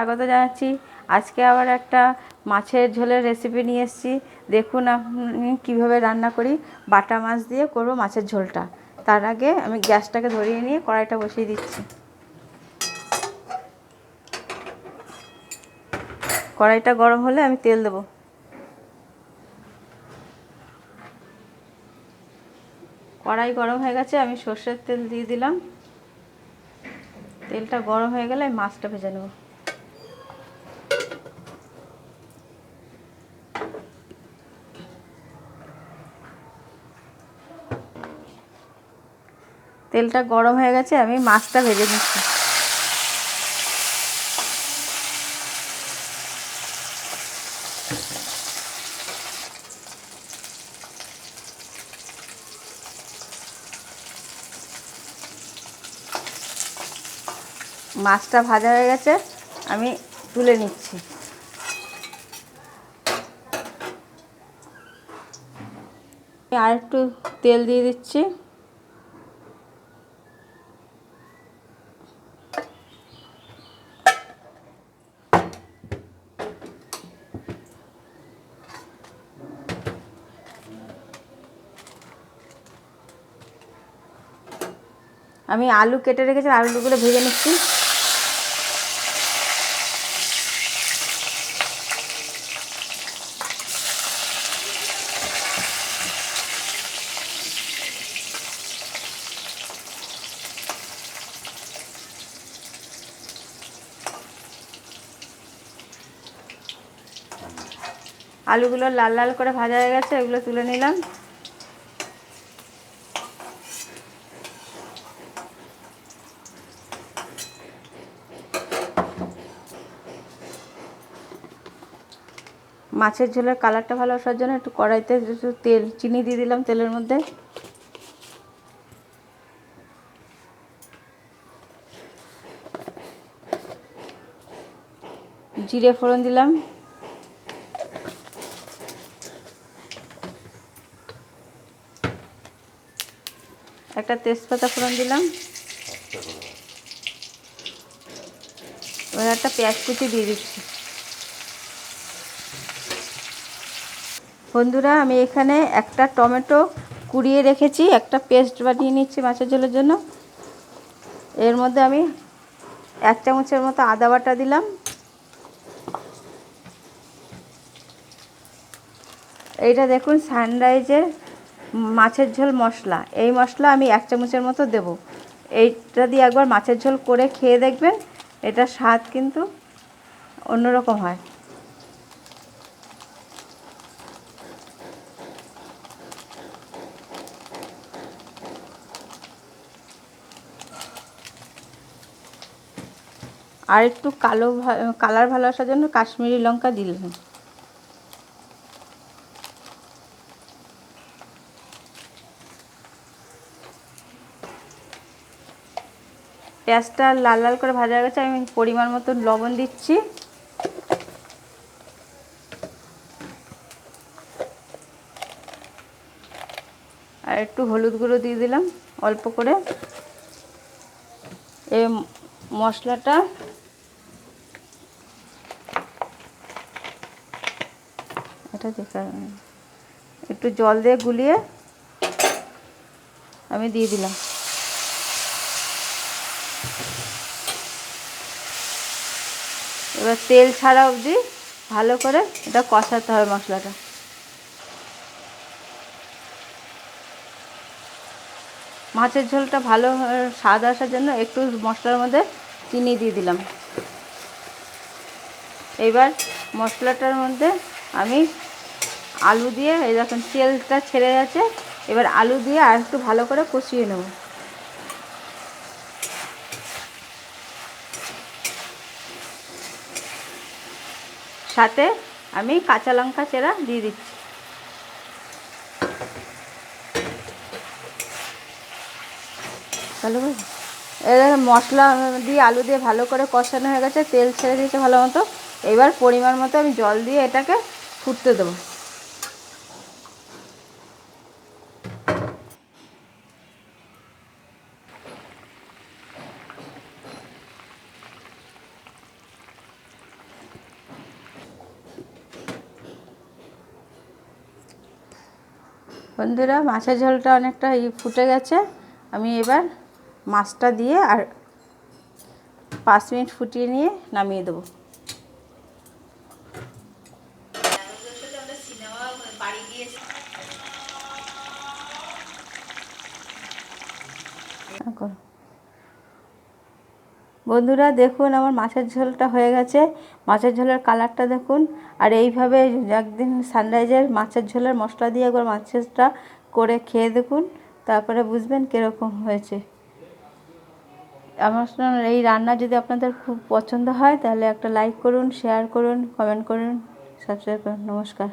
স্বাগত জানাচ্ছি। আজকে আবার একটা মাছের ঝোলের রেসিপি নিয়ে এসেছি। দেখুন আমি কীভাবে রান্না করি। বাটা মাছ দিয়ে করব মাছের ঝোলটা। তার আগে আমি গ্যাসটাকে ধরিয়ে নিয়ে কড়াইটা বসিয়ে দিচ্ছি। কড়াইটা গরম হলে আমি তেল দেবো। কড়াই গরম হয়ে গেছে, আমি সর্ষের তেল দিয়ে দিলাম। তেলটা গরম হয়ে গেলে আমি মাছটা ভেজে নেব। তেলটা গরম হয়ে গেছে, আমি মাছটা ভেজে নিচ্ছি। মাছটা ভাজা হয়ে গেছে, আমি তুলে নিচ্ছি। আর একটু তেল দিয়ে দিচ্ছি। আমি আলু কেটে রেখেছি, আলুগুলো ভেজে নিচ্ছি। আলুগুলো লাল লাল করে ভাজা হয়ে গেছে, এগুলো তুলে নিলাম। মাছের ঝোলের কালারটা ভালো আসার জন্য একটু কড়াইতে একটু চিনি দিয়ে দিলাম তেলের মধ্যে। জিরে ফোড়ন দিলাম। একটা তেজপাতা ফোড়ন দিলাম। এবার একটা পেঁয়াজ কুচি দিয়ে দিচ্ছি। বন্ধুরা, আমি এখানে একটা টমেটো কুড়িয়ে রেখেছি, একটা পেস্ট বানিয়ে নিচ্ছি মাছের ঝোলের জন্য। এর মধ্যে আমি 1 চামচের মতো আদা বাটা দিলাম। এইটা দেখুন সানরাইজের মাছের ঝোল মশলা। এই মশলা আমি 1 চামচের মতো দেব। এইটা দিয়ে একবার মাছের ঝোল করে খেয়ে দেখবেন, এটা স্বাদ কিন্তু অন্যরকম হয়। আর একটু কালার ভালো আসার জন্য কাশ্মীরি লঙ্কা দিলাম। পেঁয়াজটা লাল লাল করে ভাজা হয়ে গেছে, আমি পরিমাণ মতো লবণ দিচ্ছি। আর একটু হলুদ গুঁড়ো দিয়ে দিলাম অল্প করে। এই মশলাটা একটু জল দিয়ে গুলিয়ে আমি দিয়ে দিলাম। এবার তেল ছাড়া অবধি ভালো করে এটা কষাতে হবে মশলাটা। মাছের ঝোলটা ভালো স্বাদ আসার জন্য একটু মশলার মধ্যে চিনি দিয়ে দিলাম। এবার মশলাটার মধ্যে আমি আলু দিয়ে, এই দেখুন তেলটা ছেড়ে যাচ্ছে, এবার আলু দিয়ে আর একটু ভালো করে কষিয়ে নেব। সাথে আমি কাঁচা লঙ্কা চেরা দিয়ে দিচ্ছি। ভালো করে এবার মশলা দিয়ে আলু দিয়ে ভালো করে কষানো হয়ে গেছে, তেল ছেড়ে দিয়েছে ভালো মতো। এবার পরিমাণ মতো আমি জল দিয়ে এটাকে ফুটতে দেবো। বন্ধুরা, মাছের ঝোলটা অনেকটা ফুটে গেছে। আমি এবার মাছটা দিয়ে আর 5 মিনিট ফুটিয়ে নিয়ে নামিয়ে দেবো। বন্ধুরা দেখুন, আমার মাছের ঝোলটা হয়ে গেছে। মাছের ঝোলের কালারটা দেখুন। আর এইভাবে একদিন সানরাইজের মাছের ঝোলের মশলা দিয়ে একবার মাছেরটা করে খেয়ে দেখুন, তারপরে বুঝবেন কীরকম হয়েছে। আমার এই রান্না যদি আপনাদের খুব পছন্দ হয় তাহলে একটা লাইক করুন, শেয়ার করুন, কমেন্ট করুন, সাবস্ক্রাইব করুন। নমস্কার।